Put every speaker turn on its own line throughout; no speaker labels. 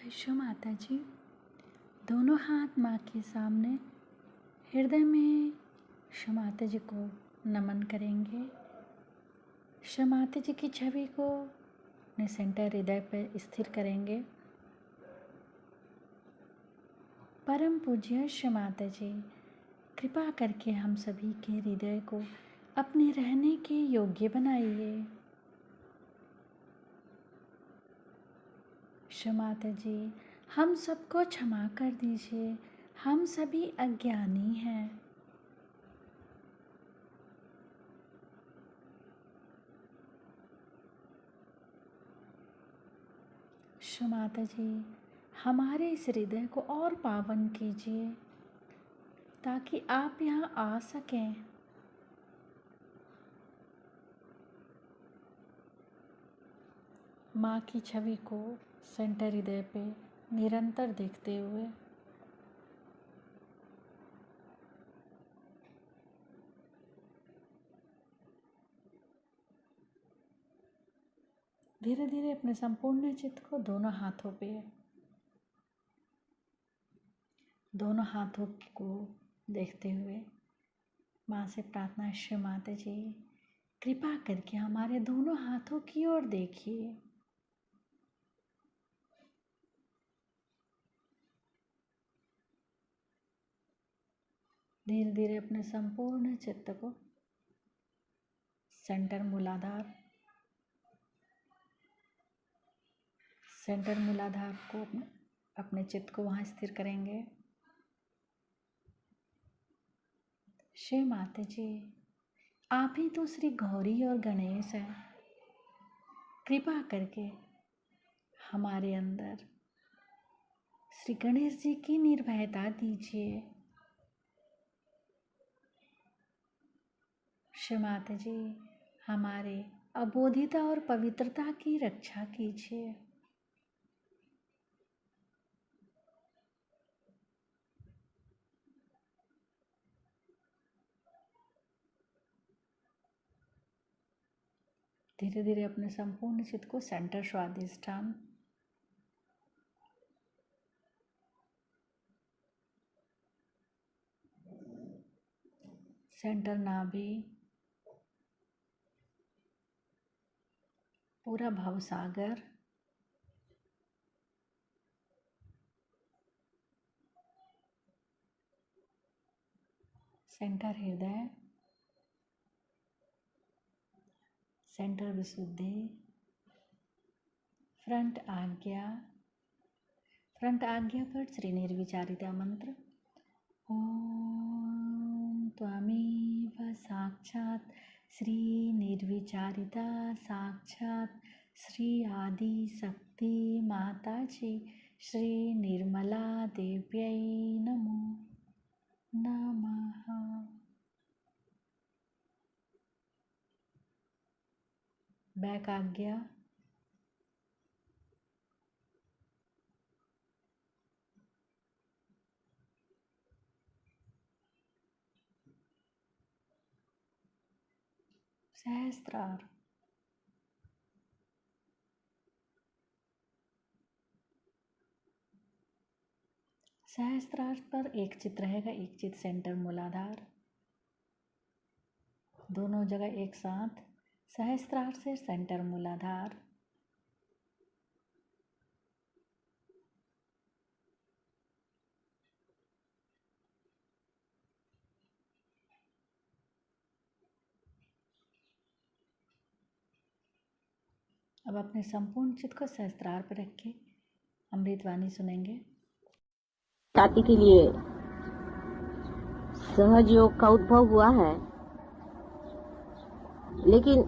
वैश्व माता जी दोनों हाथ माँ के सामने हृदय में वैश्व माता जी को नमन करेंगे। वैश्व माता जी की छवि को अपने सेंटर हृदय पर स्थिर करेंगे। परम पूज्य वैश्व माता जी, कृपा करके हम सभी के हृदय को अपने रहने के योग्य बनाइए। वैश्व माता जी, हम सबको क्षमा कर दीजिए, हम सभी अज्ञानी हैं। वैश्व माता जी, हमारे इस हृदय को और पावन कीजिए ताकि आप यहाँ आ सकें। माँ की छवि को सेंटर हृदय पे निरंतर देखते हुए धीरे धीरे अपने संपूर्ण चित्त को दोनों हाथों को देखते हुए माँ से प्रार्थना, वैश्व माता जी कृपा करके हमारे दोनों हाथों की ओर देखिए। धीरे धीरे अपने संपूर्ण चित्त को सेंटर मूलाधार को अपने चित्त को वहाँ स्थिर करेंगे। श्री माता जी, आप ही तो श्री गौरी और गणेश हैं। कृपा करके हमारे अंदर श्री गणेश जी की निर्भयता दीजिए। श्री माता जी, हमारे अबोधिता और पवित्रता की रक्षा कीजिए। धीरे धीरे अपने संपूर्ण चित्त को सेंटर स्वादिष्ठान सेंटर नाभि, पूरा भवसागर, सेंटर हृदय, सेंटर विशुद्धि, फ्रंट आज्ञा पर श्री निर्विचारिता मंत्र। ओम त्वमेव साक्षात् श्री निर्विचारिता साक्षात् श्री आदि शक्ति माता जी श्री निर्मला देव्यै नमो नमः। बैक आज्ञा, सहस्त्रार, सहस्त्रार पर एक चित रहेगा, एक चित सेंटर मूलाधार, दोनों जगह एक साथ। सहस्त्रार से सेंटर मूलाधार, अब अपने संपूर्ण चित्त को सहस्त्रार पर रख के अमृतवाणी सुनेंगे।
जाति के लिए सहज योग का उद्भव हुआ है, लेकिन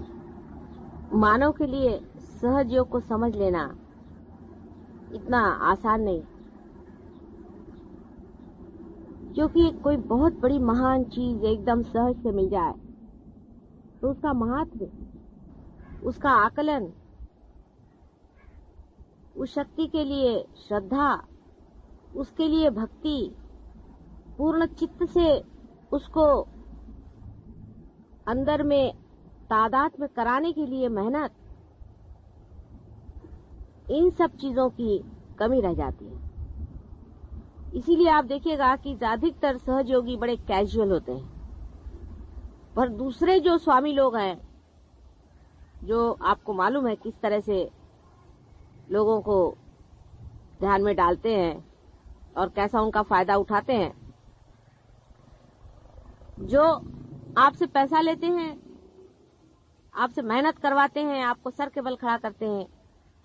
मानव के लिए सहज योग को समझ लेना इतना आसान नहीं, क्योंकि कोई बहुत बड़ी महान चीज एकदम सहज से मिल जाए तो उसका महत्व, उसका आकलन, उस शक्ति के लिए श्रद्धा, उसके लिए भक्ति, पूर्ण चित्त से उसको अंदर में तादात्म्य कराने के लिए मेहनत, इन सब चीजों की कम ही रह जाती है। इसीलिए आप देखिएगा कि ज्यादातर सहयोगी बड़े कैजुअल होते हैं, पर दूसरे जो स्वामी लोग हैं, जो आपको मालूम है किस तरह से लोगों को ध्यान में डालते हैं और कैसा उनका फायदा उठाते हैं, जो आपसे पैसा लेते हैं, आपसे मेहनत करवाते हैं, आपको सर के बल खड़ा करते हैं,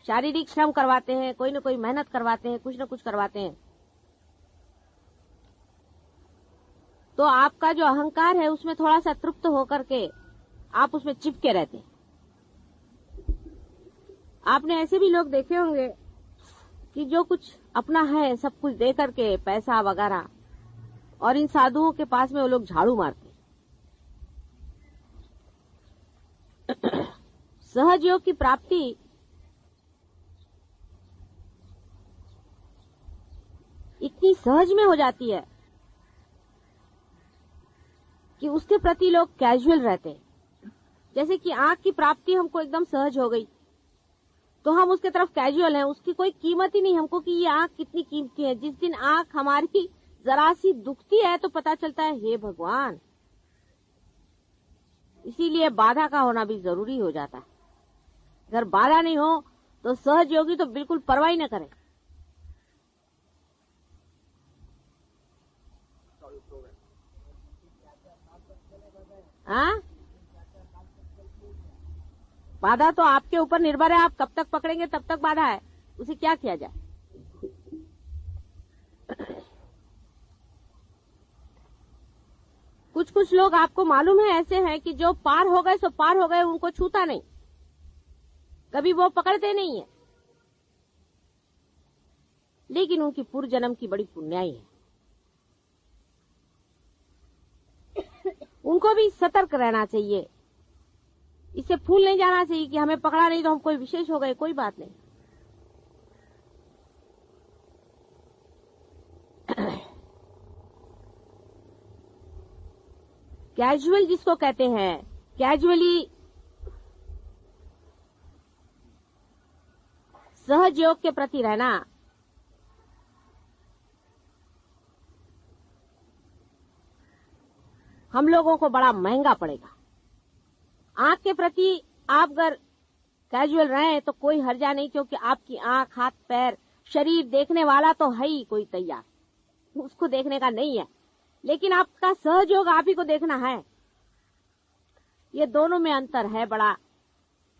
शारीरिक श्रम करवाते हैं, कोई न कोई मेहनत करवाते हैं, कुछ न कुछ करवाते हैं, तो आपका जो अहंकार है उसमें थोड़ा सा तृप्त होकर के आप उसमें चिपके रहते हैं। आपने ऐसे भी लोग देखे होंगे कि जो कुछ अपना है सब कुछ दे करके पैसा वगैरह, और इन साधुओं के पास में वो लोग झाड़ू मारते हैं। सहज योग की प्राप्ति इतनी सहज में हो जाती है कि उसके प्रति लोग कैजुअल रहते हैं। जैसे कि आंख की प्राप्ति हमको एकदम सहज हो गई तो हम उसके तरफ कैजुअल हैं, उसकी कोई कीमत ही नहीं हमको कि ये आंख कितनी कीमती है। जिस दिन आंख हमारी जरा सी दुखती है तो पता चलता है हे भगवान। इसीलिए बाधा का होना भी जरूरी हो जाता है। अगर बाधा नहीं हो तो सहज योगी तो बिल्कुल परवाह ही न करे। हाँ, बाधा तो आपके ऊपर निर्भर है, आप कब तक पकड़ेंगे तब तक बाधा है, उसे क्या किया जाए। कुछ कुछ लोग आपको मालूम है ऐसे हैं कि जो पार हो गए सो पार हो गए, उनको छूता नहीं, कभी वो पकड़ते नहीं है, लेकिन उनकी पूर्व जन्म की बड़ी पुण्याई है। उनको भी सतर्क रहना चाहिए, इससे फूल नहीं जाना चाहिए कि हमें पकड़ा नहीं तो हम कोई विशेष हो गए, कोई बात नहीं। कैजुअल जिसको कहते हैं, कैजुअली सहज योग के प्रति रहना, हम लोगों को बड़ा महंगा पड़ेगा। आंख के प्रति आप अगर कैजुअल रहे तो कोई हर्जा नहीं, क्योंकि आपकी आंख, हाथ, पैर, शरीर देखने वाला तो है ही कोई तैयार, उसको देखने का नहीं है, लेकिन आपका सहयोग आप ही को देखना है। ये दोनों में अंतर है बड़ा।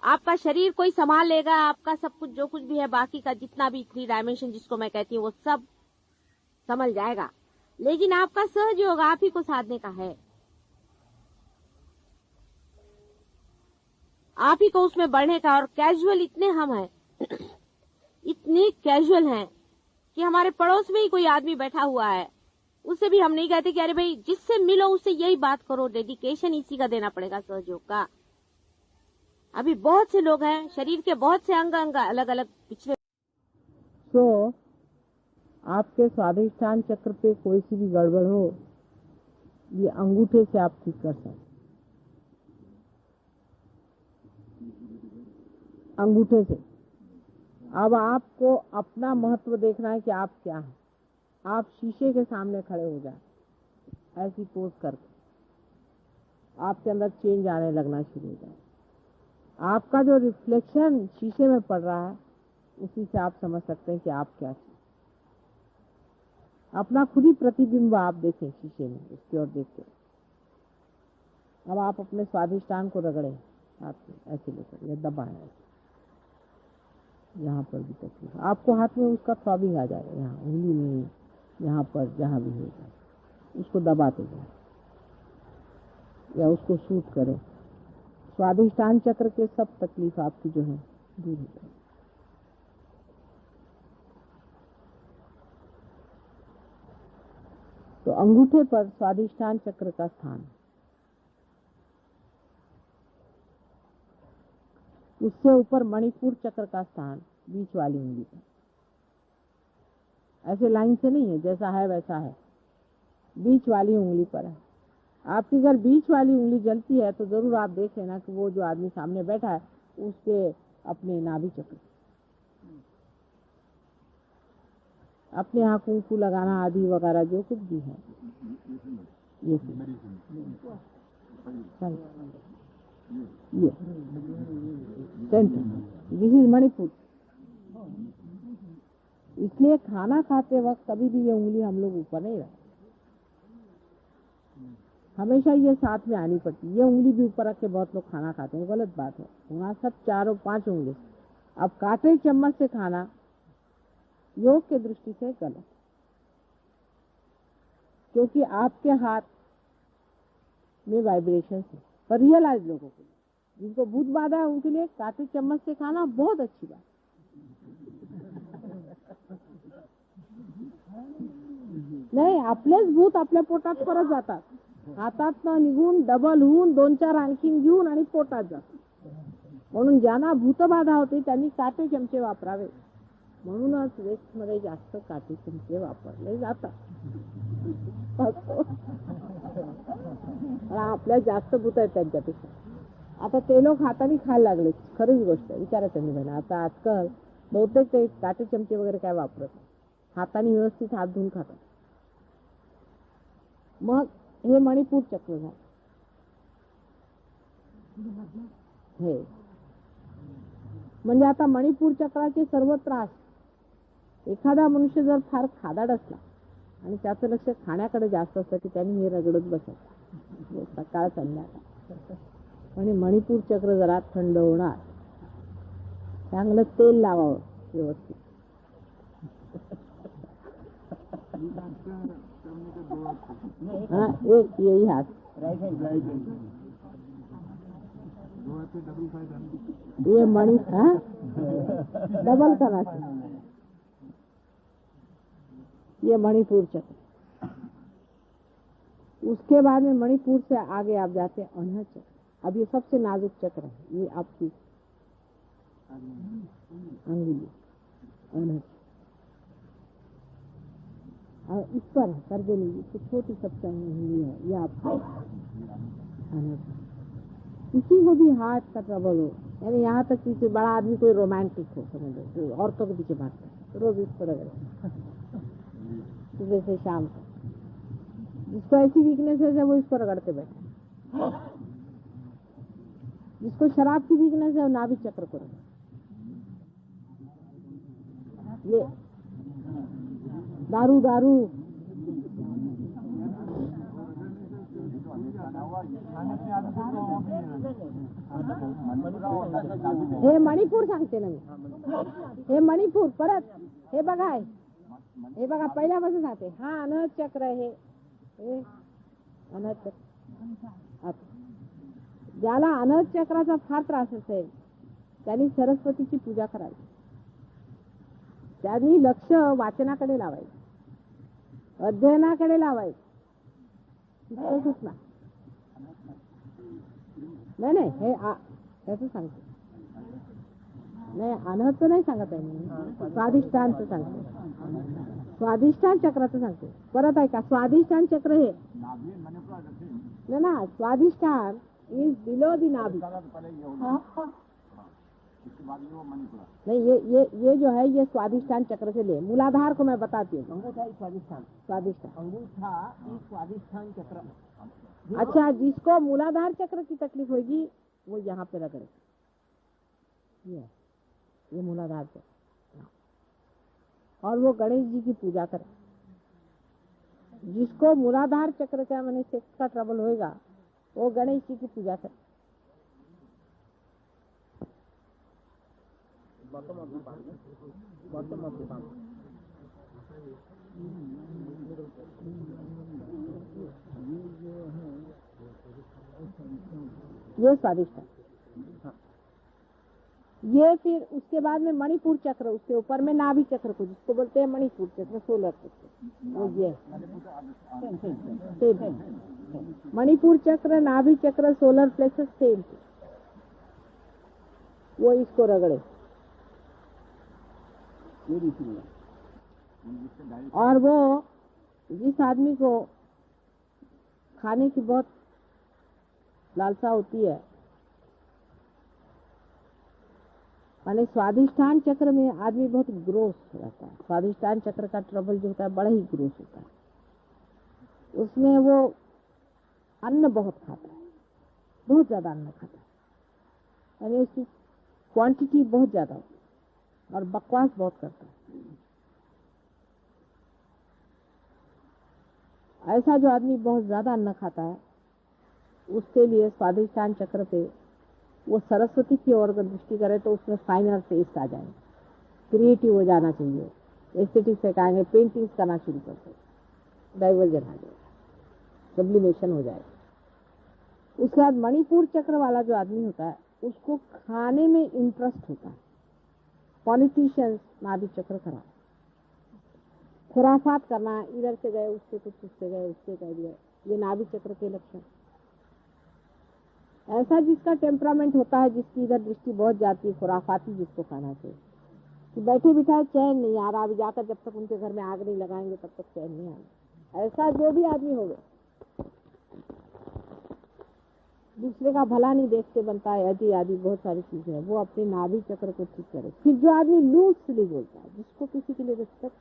आपका शरीर कोई संभाल लेगा, आपका सब कुछ जो कुछ भी है, बाकी का जितना भी 3 डायमेंशन जिसको मैं कहती हूँ वो सब संभल जाएगा, लेकिन आपका सहयोग आप ही को साधने का है, आप ही को उसमें बढ़ने का। और कैजुअल इतने हम हैं, इतने कैजुअल हैं कि हमारे पड़ोस में ही कोई आदमी बैठा हुआ है, उससे भी हम नहीं कहते कि अरे भाई जिससे मिलो उससे यही बात करो, डेडिकेशन इसी का देना पड़ेगा सहयोग का। अभी बहुत से लोग हैं, शरीर के बहुत से अंग अलग अलग पिछले।
तो आपके स्वाधिष्ठान चक्र पे कोई सी भी गड़बड़ हो, ये अंगूठे से आप ठीक कर सकते, अंगूठे से। अब आपको अपना महत्व देखना है कि आप क्या हैं। आप शीशे के सामने खड़े हो जाए, ऐसी पोज करके आपके अंदर चेंज आने लगना शुरू हो जाए। आपका जो रिफ्लेक्शन शीशे में पड़ रहा है उसी से आप समझ सकते हैं कि आप क्या हैं। अपना खुद ही प्रतिबिंब आप देखें शीशे में, उसकी ओर देखते। अब आप अपने स्वाधिष्ठान को रगड़े हाथ में, ऐसे लेकर या दबाएं, यहाँ पर भी तकलीफ, आपको हाथ में उसका थ्रॉबिंग आ जाएगा, यहाँ उंगली में, यहाँ पर जहाँ भी होगा उसको दबाते जाए या उसको शूट करें। स्वाधिष्ठान चक्र के सब तकलीफ आपकी जो है दूर हो जाए। तो अंगूठे पर स्वाधिष्ठान चक्र का स्थान, उससे ऊपर मणिपुर चक्र का स्थान बीच वाली उंगली पर। ऐसे लाइन से नहीं है, जैसा है वैसा है, बीच वाली उंगली पर है। आपकी अगर बीच वाली उंगली जलती है तो जरूर आप देख लेना कि वो जो आदमी सामने बैठा है उसके अपने नाभि चक्र अपने यहाँ कुंकू लगाना आदि वगैरह जो कुछ भी है ये दिस इज मणिपुर। इसलिए खाना खाते वक्त कभी भी ये उंगली हम लोग ऊपर नहीं रखते, हमेशा ये साथ में आनी पड़ती है। ये उंगली भी ऊपर रख के बहुत लोग खाना खाते हैं, गलत बात है। वहाँ सब 4 और 5 उंगली। अब कांटे चम्मच से खाना योग के दृष्टि से गलत, क्योंकि आपके हाथ में वाइब्रेशन है। पर रियलाइज लोगों के लिए, जिनको भूत बाधा है उनके लिए कांटे चम्मच से खाना बहुत अच्छी बात। नाही, आपलेच भूत आपल्या पोटात परत जातात, हातातनं निघून डबल होऊन 2-4 आणखीन घेऊन आणि पोटात जातात. म्हणून ज्यांना भूतबाधा होते त्यांनी काटे चमचे वापरावे. म्हणूनच वेस्ट मध्ये जास्त काटे चमचे वापरले जातात. आपल्या जास्त भूत आहेत त्यांच्यापेक्षा. आता ते लोक हाताने खायला लागले, खरीच गोष्ट आहे, विचारा त्यांनी बघा. आता आजकाल बहुतेक ते काटे चमचे वगैरे काय वापरत, हाताने व्यवस्थित हात धुवून खातात. मग हे मणिपूर चक्र झालं. हे म्हणजे आता मणिपूर चक्राचे सर्व त्रास, एखादा मनुष्य जर फार खादाड असला आणि त्याचं लक्ष खाण्याकडे जास्त असतं की त्यांनी हे रगडत बसायचं सकाळ संध्याकाळ. आणि मणिपूर चक्र जरा थंड होणार, चांगलं तेल लावावं व्यवस्थित. हाँ, एक यही हाथ ये मणि, हाँ डबल करना चाहिए. ये मणिपुर चक्र. उसके बाद में मणिपुर से आगे आप जाते हैं अनहद चक्र. अब ये सबसे नाजुक चक्र है, ये आपकी अंगुली अनहद. और इस पर कर देनी, तो छोटी सबसे अंगुली है, ये आपका अनहद. किसी को भी हार्ट का ट्रबल हो, यानी यहाँ तक किसी बड़ा आदमी कोई रोमांटिक हो, समझ लो, औरतों के पीछे भागता है, रोज इस पर रगड़े सुबह से शाम तक. जिसको ऐसी वीकनेस है वो इसको रगड़ते बैठे. जिसको शराब की वीकनेस है वो नाभि चक्र को रगड़े. ये दारू दारू हे मणिपूर सांगते ना मी. हे मणिपूर परत हे बघा, हे बघा पहिल्यापासून सांगते. हा अनहद चक्र आहे, हे अनहद चक्र. ज्याला अनहद चक्राचा फार त्रास असेल त्यांनी सरस्वतीची पूजा करावी. त्यांनी लक्ष वाचनाकडे लावायचं, अध्ययनाकडे लावायचं. सुचना नाही नाही, हे त्याचं सांगते. नाही अनहदचं नाही सांगत आहे मी, स्वाधिष्ठानचं सांगते. स्वाधिष्ठान चक्राचं सांगते. परत ऐका, स्वाधिष्ठान चक्र हे ना, स्वाधिष्ठान इज बिलो दी नाभि. नहीं, ये जो है ये स्वाधिष्ठान चक्र से ले. मूलाधार को मैं बताती हूँ. अंगूठा स्वाधिष्ठान, स्वाधिष्ठान अंगूठा स्वाधिष्ठान चक्र. अच्छा, जिसको मूलाधार चक्र की तकलीफ होगी वो यहाँ पे रगड़े. ये मूलाधार चक्र. और वो गणेश जी की पूजा करे. जिसको मूलाधार चक्र का मैंने सेक्स का ट्रबल होएगा वो गणेश जी की पूजा करे. ये स्वादिष्ट. ये फिर उसके बाद में मणिपुर चक्र, उसके ऊपर में नाभि चक्र को जिसको बोलते हैं मणिपुर चक्र, सोलर चक्र. वो ये मणिपुर चक्र, नाभि चक्र, सोलर प्लेक्सस सेम. वो इसको रगड़े. और वो जिस आदमी को खाने की बहुत लालसा होती है माने स्वाधिष्ठान चक्र में आदमी बहुत ग्रोस रहता है। स्वाधिष्ठान चक्र का ट्रबल जो होता है बड़ा ही ग्रोस होता है। उसमें वो अन्न बहुत खाता है, बहुत ज्यादा अन्न खाता है, यानी उसकी क्वांटिटी बहुत ज्यादा होती है और बकवास बहुत करता है। ऐसा जो आदमी बहुत ज्यादा अन्न खाता है उसके लिए स्वाधिष्ठान चक्र पे वो सरस्वती की ओर अगर दृष्टि करे तो उसमें फाइनल टेस्ट आ जाएगा, क्रिएटिव हो जाना चाहिए, एस्थेटिक से कहेंगे पेंटिंग्स करना शुरू कर सकते, डाइवर्जन आ जाएगा, सब्लिमेशन हो जाएगा। उसके बाद मणिपुर चक्र वाला जो आदमी होता है उसको खाने में इंटरेस्ट होता है। पॉलिटिशियंस नाभि चक्र खराब, खुराफात करना, इधर से गए उससे कुछ, उससे गए उससे कह दिया, ये नाभि चक्र के लक्षण। ऐसा जिसका टेम्परामेंट होता है, जिसकी इधर दृष्टि बहुत जाती है, खुराफाती जिसको खाना चाहिए कि बैठे बिठाए चैन नहीं आ रहा, अभी जाकर जब तक उनके घर में आग नहीं लगाएंगे तब तक चैन नहीं आएगा। ऐसा जो भी आदमी होगा दूसरे का भला नहीं देखते बनता है, आदि आदि बहुत सारी चीजें हैं, वो अपने नाभि चक्र को ठीक करे। फिर जो आदमी लूजली बोलता है, जिसको किसी के लिए रिस्पेक्ट,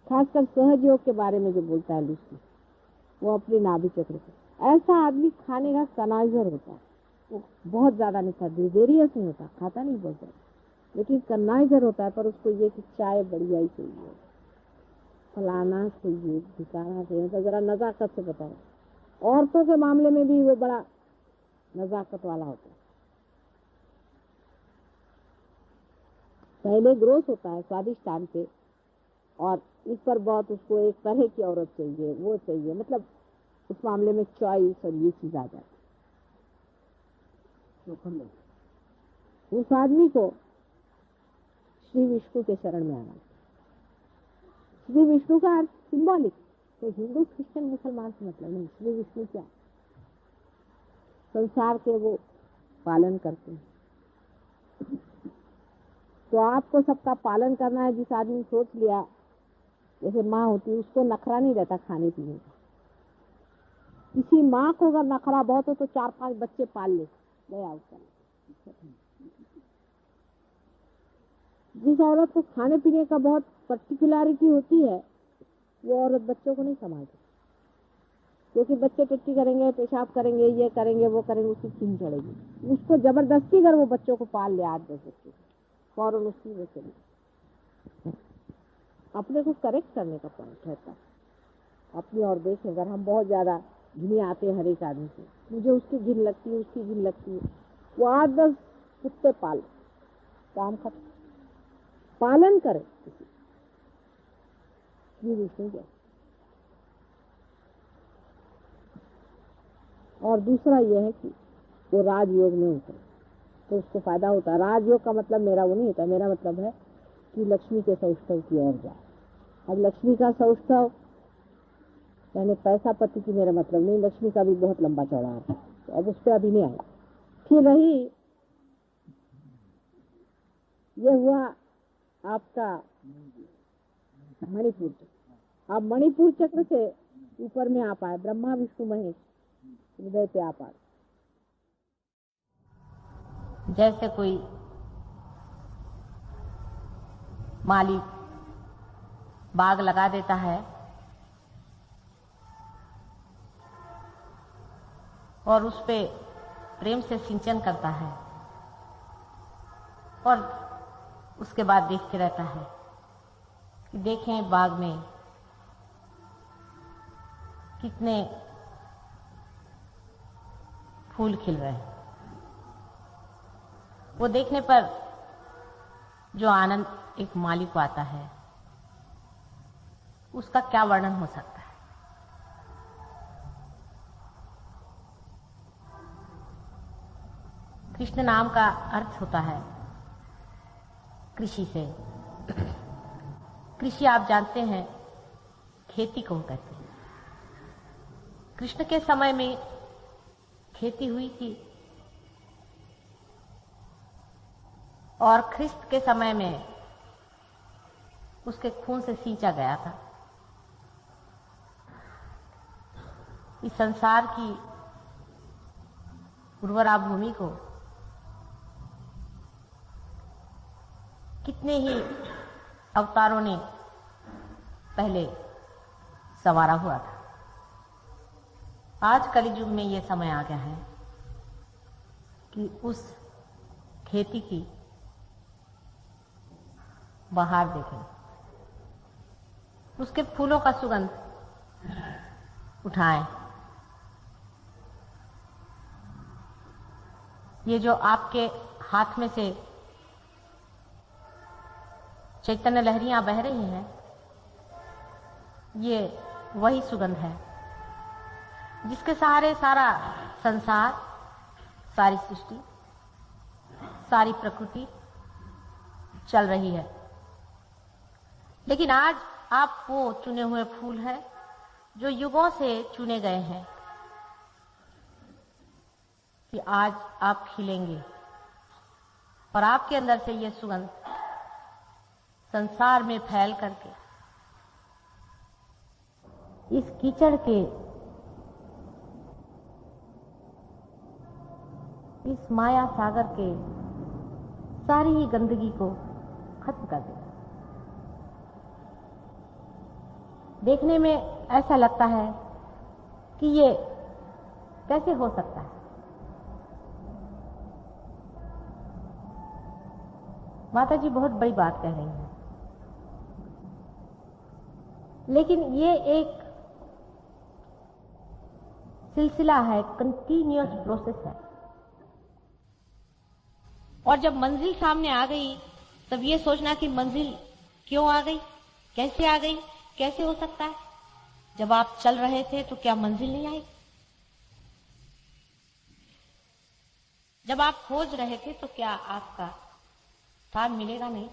खासकर सहज योग के बारे में जो बोलता है लूजली, वो अपने नाभि चक्र को, ऐसा आदमी खाने का कनाइजर होता है। वो बहुत ज्यादा नहीं खाता, डिजेरियस नहीं होता, खाता नहीं बहुत ज्यादा, लेकिन कनाइजर होता है। पर उसको ये कि चाय बढ़िया ही चाहिए, फलाना चाहिए, ठिकाना चाहिए, तो जरा नजाकत से बताओ। औरतों के मामले में भी वो बड़ा नजाकत वाला होता है। पहले ग्रोथ होता है स्वादिष्टान पे, और इस पर बहुत उसको एक तरह की औरत चाहिए, वो चाहिए, मतलब उस मामले में चॉइस और ये चीज आ जाती। उस आदमी को श्री विष्णु के शरण में आना। श्री विष्णु का अर्थ सिंबॉलिक, तो हिंदू क्रिश्चियन मुसलमान से मतलब नहीं। श्री विष्णु क्या, संसार के वो पालन करते हैं। तो आपको सबका पालन करना है। जिस आदमी सोच लिया, जैसे माँ होती है, उसको नखरा नहीं रहता खाने पीने का। किसी माँ को अगर नखरा बहुत हो तो 4-5 बच्चे पाल ले, गया उसका। जिस औरत को खाने पीने का बहुत पर्टिकुलरिटी होती है, वो औरत बच्चों को नहीं संभालती, क्योंकि बच्चे टट्टी करेंगे, पेशाब करेंगे, ये करेंगे, वो करेंगे, उसकी चीन चढ़ेगी। उसको जबरदस्ती अगर वो बच्चों को पाल ले, 8-10 बच्चे, फौरन उसकी वो चली। अपने को करेक्ट करने का पॉइंट रहता, अपनी और देखें। अगर हम बहुत ज्यादा घिने आते हैं हर एक आदमी से, मुझे उसकी घिन लगती है, उसकी घिन लगती है, वो 8-10 कुत्ते पाल, काम खत्म। पालन करे किसी, ये विषय है। और दूसरा यह है कि वो राजयोग में उतरे तो उसको फायदा होता है। राजयोग का मतलब मेरा वो नहीं होता, मेरा मतलब है कि लक्ष्मी के सौष्ठव की ओर जाए। अब लक्ष्मी का सौष्ठव यानी पैसा पति की मेरा मतलब नहीं, लक्ष्मी का भी बहुत लंबा चौड़ा है, तो अब उस पर अभी नहीं आया। फिर रही, ये हुआ आपका मणिपुर चक्र। अब मणिपुर चक्र से ऊपर में आप आए, ब्रह्मा विष्णु महेश, हृदय पे आप आए।
जैसे कोई माली बाग लगा देता है और उस पे प्रेम से सिंचन करता है और उसके बाद देखते रहता है कि देखें बाग में कितने फूल खिल रहे हैं। वो देखने पर जो आनंद एक माली को आता है, उसका क्या वर्णन हो सकता है। कृष्ण नाम का अर्थ होता है कृषि से। कृषि आप जानते हैं खेती को कहते हैं। कृष्ण के समय में खेती हुई थी और ख्रिस्त के समय में उसके खून से सींचा गया था। इस संसार की उर्वरा भूमि को कितने ही अवतारों ने पहले संवारा हुआ था। आज कलियुग में ये समय आ गया है कि उस खेती की बहार देखें, उसके फूलों का सुगंध उठाएं। ये जो आपके हाथ में से चैतन्य लहरियां बह रही हैं, ये वही सुगंध है जिसके सहारे सारा संसार, सारी सृष्टि, सारी प्रकृति चल रही है। लेकिन आज आप वो चुने हुए फूल हैं जो युगों से चुने गए हैं कि आज आप खिलेंगे और आपके अंदर से ये सुगंध संसार में फैल करके इस कीचड़ के, इस माया सागर के सारी ही गंदगी को खत्म कर देगा। देखने में ऐसा लगता है कि ये कैसे हो सकता है। माता जी बहुत बड़ी बात कह रही हैं, लेकिन ये एक सिलसिला है, कंटिन्यूअस प्रोसेस है। और जब मंजिल सामने आ गई तब ये सोचना कि मंजिल क्यों आ गई, कैसे आ गई, कैसे हो सकता है। जब आप चल रहे थे तो क्या मंजिल नहीं आई? जब आप खोज रहे थे तो क्या आपका स्थान मिलेगा नहीं?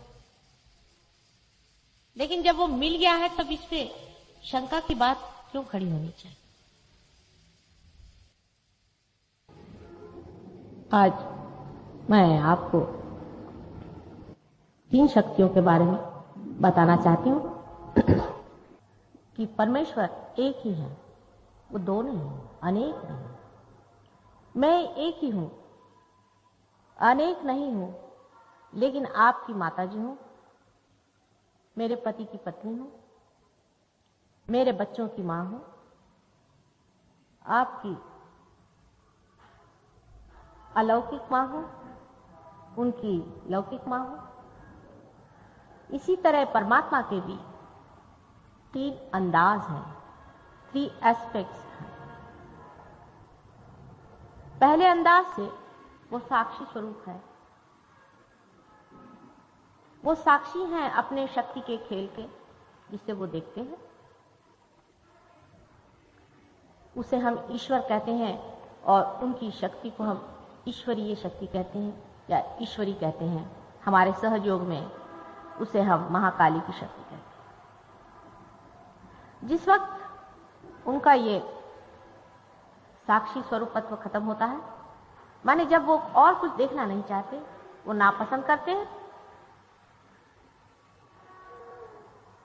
लेकिन जब वो मिल गया है तब इस पे शंका की बात क्यों खड़ी होनी चाहिए? आज मैं आपको 3 शक्तियों के बारे में बताना चाहती हूँ कि परमेश्वर एक ही है, वो 2 नहीं है, अनेक नहीं है। मैं एक ही हूं, अनेक नहीं हूं, लेकिन आपकी माता जी हूं, मेरे पति की पत्नी हूं, मेरे बच्चों की मां हूं, आपकी अलौकिक मां हूं, उनकी लौकिक मां हूं। इसी तरह परमात्मा के भी 3 अंदाज हैं, 3 एस्पेक्ट्स हैं। पहले अंदाज से वो साक्षी स्वरूप है, वो साक्षी हैं अपने शक्ति के खेल के, जिसे वो देखते हैं। उसे हम ईश्वर कहते हैं और उनकी शक्ति को हम ईश्वरीय शक्ति कहते हैं या ईश्वरी कहते हैं। हमारे सहयोग में उसे हम महाकाली की शक्ति कहते हैं। जिस वक्त उनका ये साक्षी स्वरूपत्व खत्म होता है, माने जब वो और कुछ देखना नहीं चाहते, वो नापसंद करते हैं,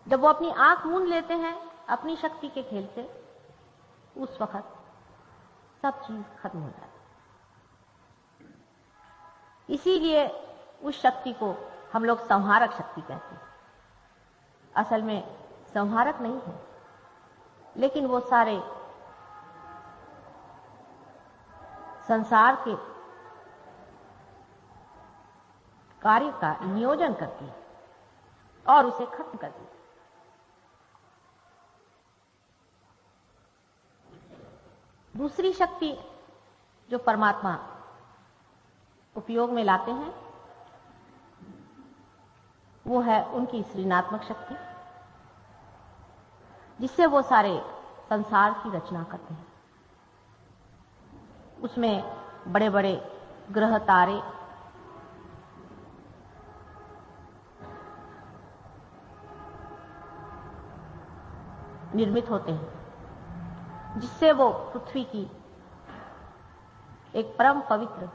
जब वो अपनी आंख मूंद लेते हैं अपनी शक्ति के खेल से, उस वक्त सब चीज खत्म हो जाती है। इसीलिए उस शक्ति को हम लोग संहारक शक्ति कहते हैं। असल में संहारक नहीं है, लेकिन वो सारे संसार के कार्य का नियोजन करती है और उसे खत्म करती है। दूसरी शक्ति जो परमात्मा उपयोग में लाते हैं वो है उनकी सृजनात्मक शक्ति, जिससे वो सारे संसार की रचना करते हैं। उसमें बड़े बड़े ग्रह तारे, निर्मित होते हैं, जिससे वो पृथ्वी की एक परम पवित्र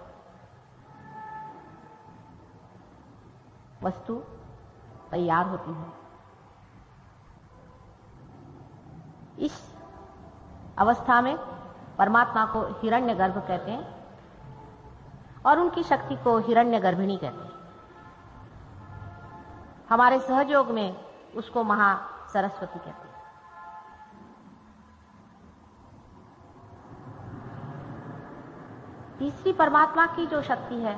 वस्तु तैयार होती है। इस अवस्था में परमात्मा को हिरण्यगर्भ कहते हैं और उनकी शक्ति को हिरण्यगर्भिणी कहते हैं। हमारे सहयोग में उसको महा सरस्वती कहते हैं। तीसरी परमात्मा की जो शक्ति है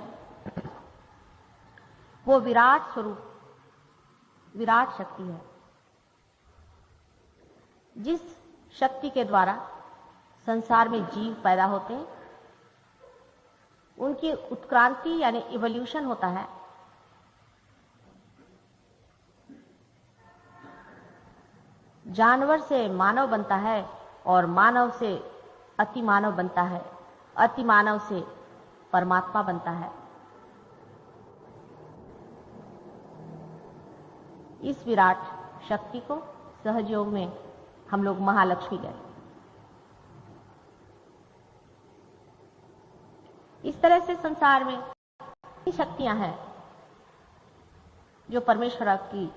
वो विराट स्वरूप, विराट शक्ति है, जिस शक्ति के द्वारा संसार में जीव पैदा होते हैं, उनकी उत्क्रांति यानी इवोल्यूशन होता है। जानवर से मानव बनता है और मानव से अति मानव बनता है, अति मानव से परमात्मा बनता है। इस विराट शक्ति को सहयोग में हम लोग महालक्ष्मी कहते हैं। इस तरह से संसार में शक्तियां हैं जो परमेश्वर की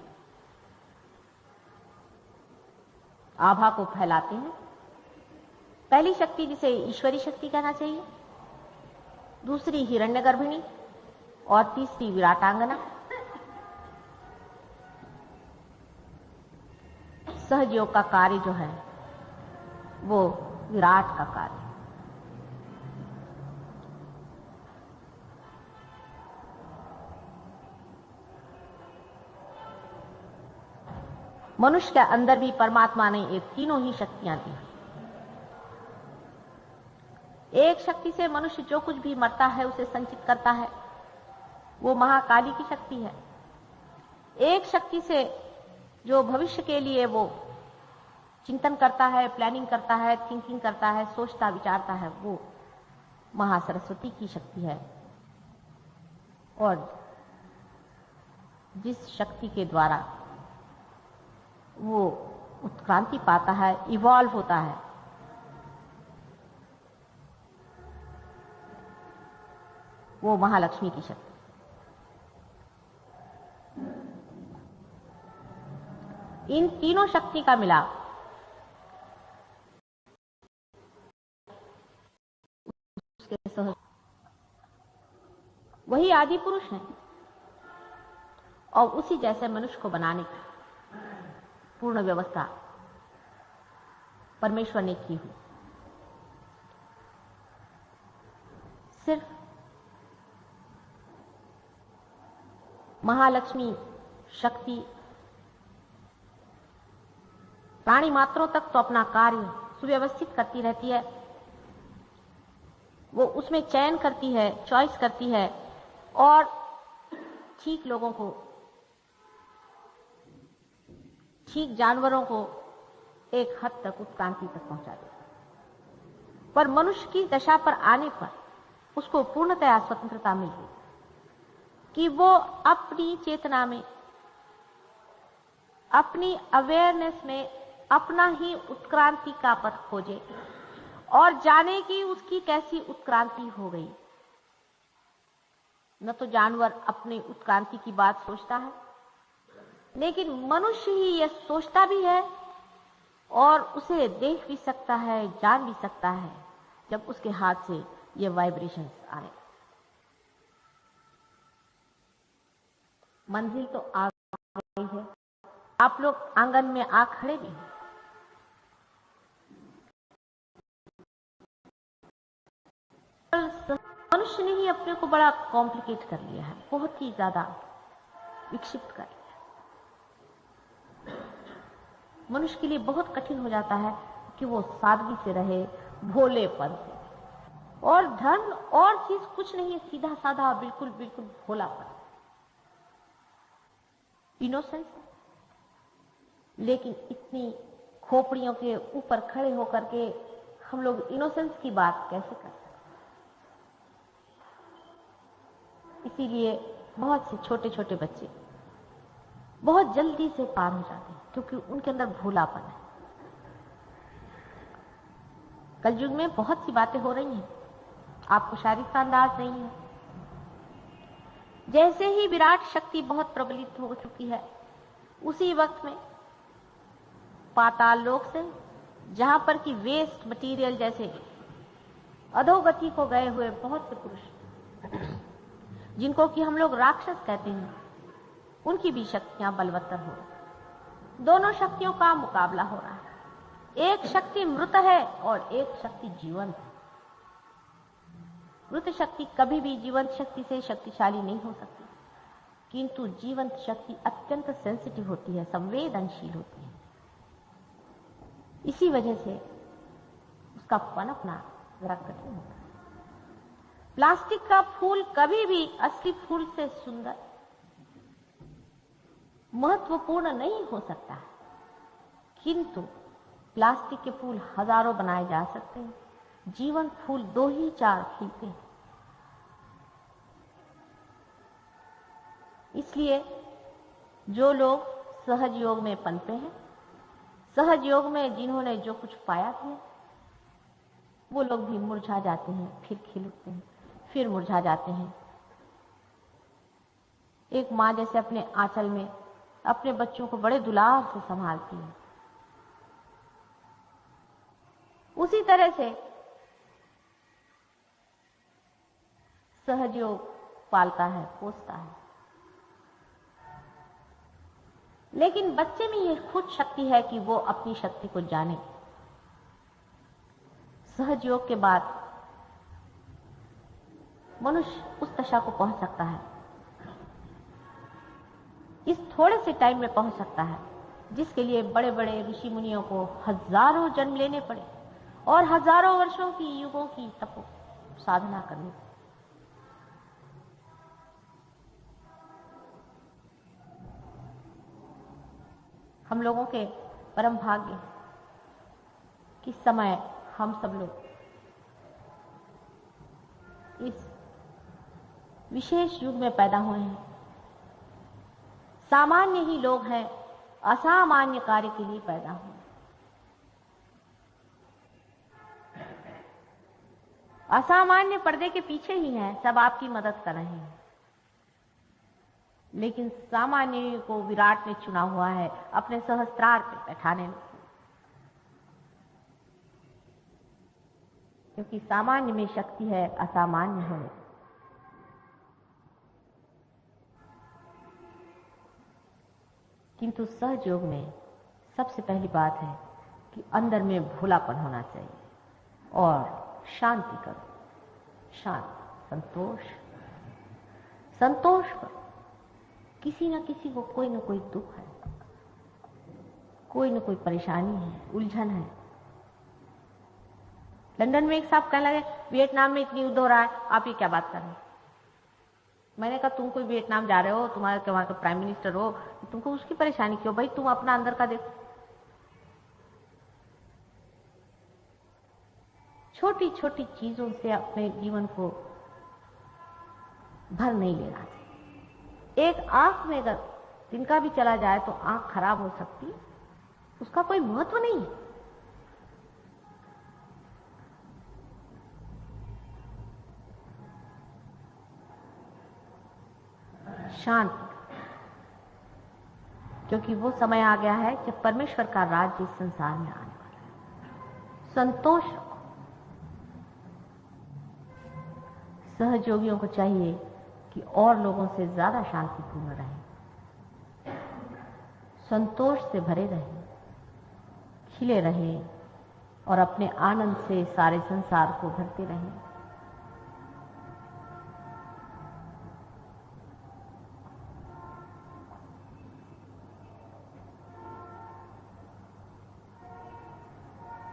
आभा को फैलाते हैं। पहली शक्ति जिसे ईश्वरी शक्ति कहना चाहिए, दूसरी हिरण्यगर्भिणी और तीसरी विराटांगना। सहयोग का कार्य जो है वो विराट का कार्य। मनुष्य के अंदर भी परमात्मा ने ये तीनों ही शक्तियां दी। एक शक्ति से मनुष्य जो कुछ भी मरता है उसे संचित करता है, वो महाकाली की शक्ति है। एक शक्ति से जो भविष्य के लिए वो चिंतन करता है, प्लानिंग करता है, थिंकिंग करता है, सोचता विचारता है, वो महासरस्वती की शक्ति है। और जिस शक्ति के द्वारा वो उत्क्रांति पाता है, इवॉल्व होता है, वो महालक्ष्मी की शक्ति। इन तीनों शक्ति का मिलाप उसके सहज वही आदि पुरुष है और उसी जैसे मनुष्य को बनाने की पूर्ण व्यवस्था परमेश्वर ने की हुई। सिर्फ महालक्ष्मी शक्ति प्राणी मात्रों तक तो अपना कार्य सुव्यवस्थित करती रहती है, वो उसमें चयन करती है, चॉइस करती है और ठीक लोगों को, ठीक जानवरों को एक हद तक उत्क्रांति तक पहुंचा देती। पर मनुष्य की दशा पर आने पर उसको पूर्णतया स्वतंत्रता मिल गई कि वो अपनी चेतना में, अपनी अवेयरनेस में अपना ही उत्क्रांति का पथ खोजे और जाने कि उसकी कैसी उत्क्रांति हो गई। न तो जानवर अपनी उत्क्रांति की बात सोचता है, लेकिन मनुष्य ही यह सोचता भी है और उसे देख भी सकता है, जान भी सकता है जब उसके हाथ से ये वाइब्रेशंस आए। मंजिल तो आ गई है, आप लोग आंगन में आ खड़े भी हैं। मनुष्य ने ही अपने को बड़ा कॉम्प्लिकेट कर लिया है, बहुत ही ज्यादा विक्षिप्त कर लिया है। मनुष्य के लिए बहुत कठिन हो जाता है कि वो सादगी से रहे, भोलेपन से। और धर्म और चीज कुछ नहीं है, सीधा साधा बिल्कुल बिल्कुल भोलापन, इनोसेंस। लेकिन इतनी खोपड़ियों के ऊपर खड़े होकर के हम लोग इनोसेंस की बात कैसे कर सकते? इसीलिए बहुत से छोटे छोटे बच्चे बहुत जल्दी से पार हो जाते हैं क्योंकि उनके अंदर भोलापन है। कलयुग में बहुत सी बातें हो रही हैं, आपको शारीरिक का अंदाज नहीं है। जैसे ही विराट शक्ति बहुत प्रबलित हो चुकी है, उसी वक्त में पाताल लोक से, जहां पर कि वेस्ट मटेरियल जैसे अधोगति को गए हुए बहुत से पुरुष, जिनको कि हम लोग राक्षस कहते हैं, उनकी भी शक्तियां बलवत्तर हो रही। दोनों शक्तियों का मुकाबला हो रहा है। एक शक्ति मृत है और एक शक्ति जीवंत है। मृत शक्ति कभी भी जीवंत शक्ति से शक्तिशाली नहीं हो सकती, किंतु जीवंत शक्ति अत्यंत सेंसिटिव होती है, संवेदनशील होती है। इसी वजह से उसका पनपना जरा कठिन होता है। प्लास्टिक का फूल कभी भी असली फूल से सुंदर, महत्वपूर्ण नहीं हो सकता है, किंतु प्लास्टिक के फूल हजारों बनाए जा सकते हैं, जीवन फूल 2 ही 4 खिलते हैं। इसलिए जो लोग सहज योग में पनपे हैं, सहज योग में जिन्होंने जो कुछ पाया है, वो लोग भी मुरझा जाते हैं, फिर खिल उठते हैं, फिर मुरझा जाते हैं। एक माँ जैसे अपने आंचल में अपने बच्चों को बड़े दुलार से संभालती है, उसी तरह से सहज योग पालता है, पोसता है। लेकिन बच्चे में यह खुद शक्ति है कि वो अपनी शक्ति को जाने। सहज योग के बाद मनुष्य उस दशा को पहुंच सकता है, इस थोड़े से टाइम में पहुंच सकता है, जिसके लिए बड़े बड़े ऋषि मुनियों को हजारों जन्म लेने पड़े और हजारों वर्षों की युगों की तपो साधना करनी पड़ी। हम लोगों के परम भाग्य कि समय हम सब लोग इस विशेष युग में पैदा हुए हैं। सामान्य ही लोग हैं, असामान्य कार्य के लिए पैदा हुए। असामान्य पर्दे के पीछे ही हैं, सब आपकी मदद कर रहे हैं, लेकिन सामान्य को विराट ने चुना हुआ है अपने सहस्त्रार पे बैठाने में, क्योंकि सामान्य में शक्ति है असामान्य होने। किंतु सहज योग में सबसे पहली बात है कि अंदर में भोलापन होना चाहिए और शांति करो, शांति, संतोष करो। किसी न किसी को कोई न कोई दुख है, कोई न कोई परेशानी है, उलझन है। लंदन में एक साहब कहने लगे, वियतनाम में इतनी युद्ध हो रहा है, आप ये क्या बात कर रहे हैं? मैंने कहा, तुम कोई वियतनाम जा रहे हो, तुम्हारे वहां का प्राइम मिनिस्टर हो, तुमको उसकी परेशानी क्यों? भाई तुम अपना अंदर का देखो। छोटी छोटी चीजों से अपने जीवन को भर नहीं लेना चाहिए। एक आंख में अगर तिनका भी चला जाए तो आंख खराब हो सकती, उसका कोई महत्व नहीं है। शांत, क्योंकि वो समय आ गया है जब परमेश्वर का राज्य इस संसार में आने वाला है। संतोष रखो। सहयोगियों को चाहिए कि और लोगों से ज्यादा शांतिपूर्ण रहें, संतोष से भरे रहें, खिले रहें और अपने आनंद से सारे संसार को भरते रहें।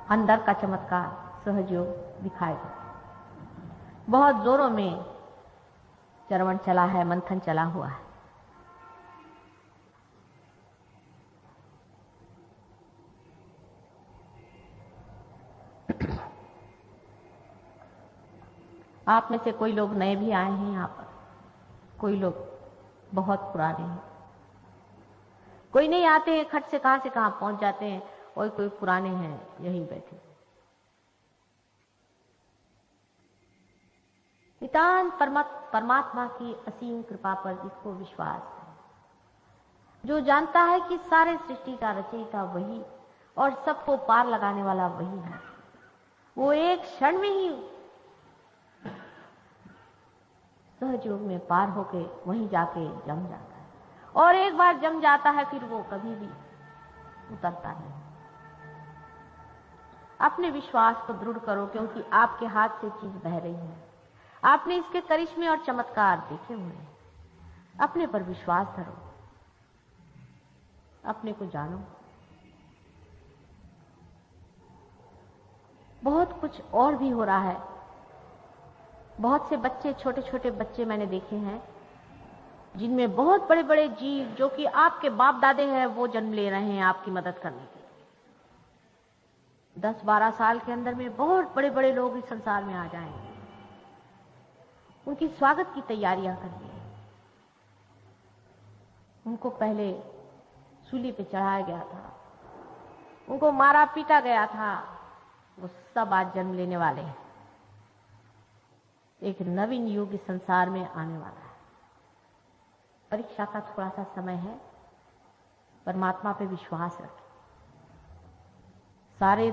अंदर का चमत्कार सहयोग दिखाएगा। बहुत जोरों में चरवण चला है, मंथन चला हुआ है। आप में से कोई लोग नए भी आए हैं यहाँ पर, कोई लोग बहुत पुराने हैं, कोई नहीं आते हैं, खट से कहां पहुंच जाते हैं, और कोई पुराने हैं यहीं बैठे। नितांत परमात्मा की असीम कृपा पर जिसको विश्वास है, जो जानता है कि सारे सृष्टि का रचयिता वही और सबको पार लगाने वाला वही है, वो एक क्षण में ही सहयोग में पार होके वहीं जाके जम जाता है और एक बार जम जाता है फिर वो कभी भी उतरता नहीं। अपने विश्वास को दृढ़ करो, क्योंकि आपके हाथ से चीज बह रही है। आपने इसके करिश्मे और चमत्कार देखे हुए हैं। अपने पर विश्वास धरो, अपने को जानो। बहुत कुछ और भी हो रहा है। बहुत से बच्चे, छोटे छोटे बच्चे मैंने देखे हैं जिनमें बहुत बड़े बड़े जीव जो कि आपके बाप दादे हैं वो जन्म ले रहे हैं आपकी मदद करने के लिए। 10-12 साल के अंदर में बहुत बड़े बड़े लोग इस संसार में आ जाएंगे। उनकी स्वागत की तैयारियां करिए। उनको पहले सूली पे चढ़ाया गया था, उनको मारा पीटा गया था, वो सब आज जन्म लेने वाले हैं। एक नवीन युग इस संसार में आने वाला है। परीक्षा का थोड़ा सा समय है, परमात्मा पे विश्वास रखें। सारे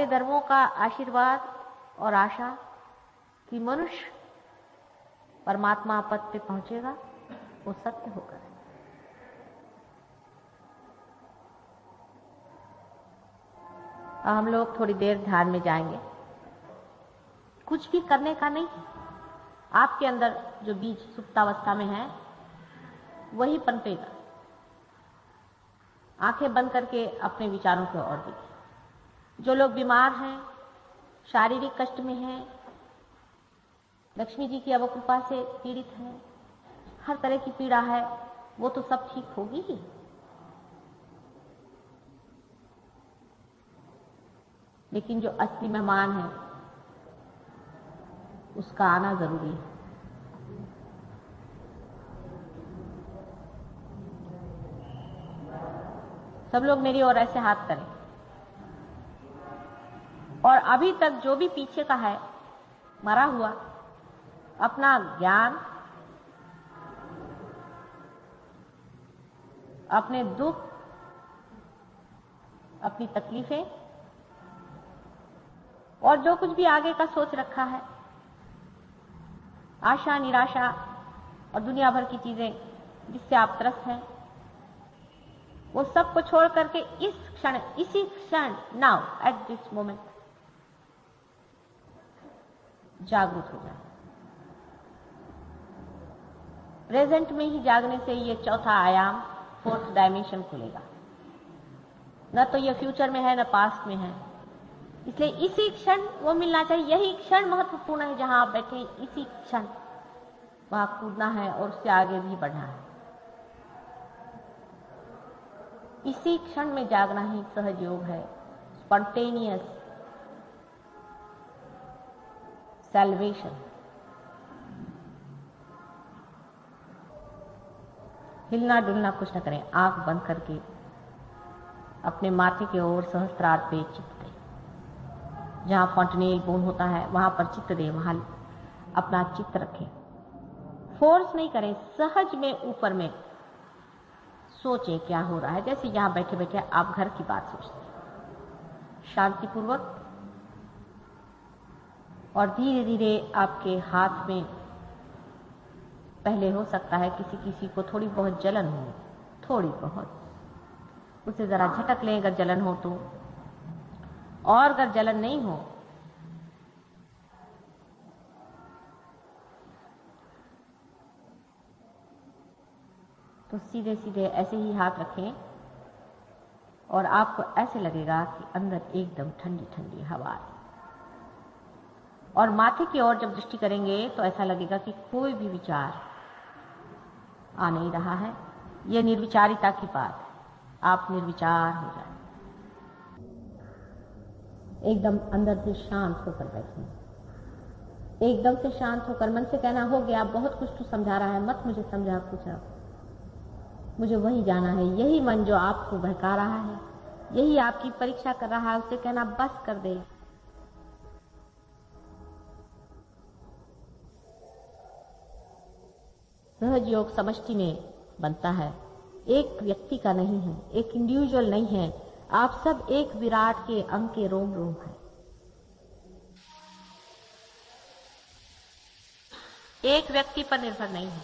धर्मों का आशीर्वाद और आशा कि मनुष्य परमात्मा पद पे पहुंचेगा, वो सत्य होकर है। हम लोग थोड़ी देर ध्यान में जाएंगे। कुछ भी करने का नहीं, आपके अंदर जो बीज सुप्तावस्था में है वही पनपेगा। आंखें बंद करके अपने विचारों की ओर देखिए। जो लोग बीमार हैं, शारीरिक कष्ट में हैं, लक्ष्मी जी की अवकृपा से पीड़ित हैं, हर तरह की पीड़ा है, वो तो सब ठीक होगी ही। लेकिन जो असली मेहमान है उसका आना जरूरी है। सब लोग मेरी ओर ऐसे हाथ करें। और अभी तक जो भी पीछे का है मरा हुआ, अपना ज्ञान, अपने दुख, अपनी तकलीफें और जो कुछ भी आगे का सोच रखा है, आशा, निराशा और दुनिया भर की चीजें जिससे आप त्रस्त हैं, वो सब को छोड़ करके इस क्षण, इसी क्षण, नाउ एट दिस मोमेंट जागरूक हो जाए। प्रेजेंट में ही जागने से ये चौथा आयाम, फोर्थ डायमेंशन खुलेगा। न तो ये फ्यूचर में है, न पास्ट में है। इसलिए इसी क्षण वो मिलना चाहिए। यही क्षण महत्वपूर्ण है। जहां आप बैठे इसी क्षण वहां कूदना है और उससे आगे भी बढ़ना है। इसी क्षण में जागना ही सहज योग है, स्पॉन्टेनियस सैल्वेशन। हिलना डुलना कुछ न करें, आंख बंद करके अपने माथे की ओर सहस्त्रार पे चित्त दें। जहां फॉन्टनेल बोन होता है वहां पर चित्त दें, वहां अपना चित्त रखें। फोर्स नहीं करें, सहज में ऊपर में सोचें क्या हो रहा है। जैसे यहां बैठे बैठे आप घर की बात सोचते हैं, शांतिपूर्वक। और धीरे धीरे आपके हाथ में पहले हो सकता है किसी किसी को थोड़ी बहुत जलन हो, थोड़ी बहुत, उसे जरा झटक लें अगर जलन हो तो। और अगर जलन नहीं हो तो सीधे सीधे ऐसे ही हाथ रखें और आपको ऐसे लगेगा कि अंदर एकदम ठंडी ठंडी हवा है। और माथे की ओर जब दृष्टि करेंगे तो ऐसा लगेगा कि कोई भी विचार आ नहीं रहा है। यह निर्विचारिता की बात है। आप निर्विचार हो जाए, एकदम अंदर से शांत होकर बैठें। एकदम से शांत होकर मन से कहना, हो गया, बहुत कुछ तू समझा रहा है, मत मुझे समझा कुछ, अब मुझे वही जाना है। यही मन जो आपको बहका रहा है, यही आपकी परीक्षा कर रहा है, उससे कहना बस कर दे। सहज योग समष्टि में बनता है, एक व्यक्ति का नहीं है, एक इंडिविजुअल नहीं है। आप सब एक विराट के अंग के रोम रोम है। एक व्यक्ति पर निर्भर नहीं है।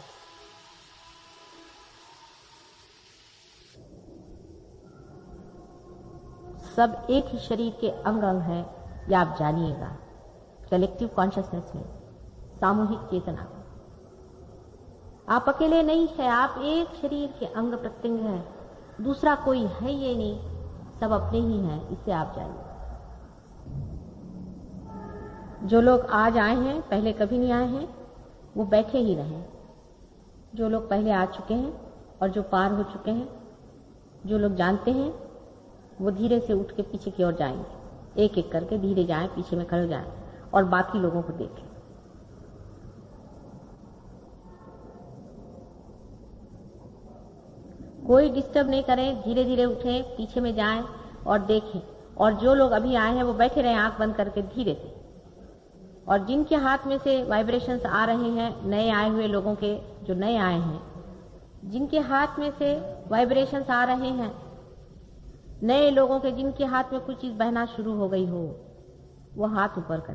सब एक ही शरीर के अंग अंग हैं, यह आप जानिएगा। कलेक्टिव कॉन्शियसनेस में, सामूहिक चेतना में आप अकेले नहीं है, आप एक शरीर के अंग प्रत्यंग हैं, दूसरा कोई है ये नहीं, सब अपने ही हैं, इसे आप जानिए। जो लोग आज आए हैं, पहले कभी नहीं आए हैं, वो बैठे ही रहें। जो लोग पहले आ चुके हैं और जो पार हो चुके हैं, जो लोग जानते हैं, वो धीरे से उठ के पीछे की ओर जाएंगे, एक एक करके धीरे जाएं, पीछे में खड़े हो जाएं और बाकी लोगों को देखें। कोई डिस्टर्ब नहीं करें, धीरे धीरे उठें, पीछे में जाएं और देखें। और जो लोग अभी आए हैं वो बैठे रहें आंख बंद करके धीरे से। और जिनके हाथ में से वाइब्रेशंस आ रहे हैं, नए आए हुए लोगों के, जो नए आए हैं, जिनके हाथ में से वाइब्रेशंस आ रहे हैं, नए लोगों के जिनके हाथ में कुछ चीज बहना शुरू हो गई हो, वो हाथ ऊपर करें।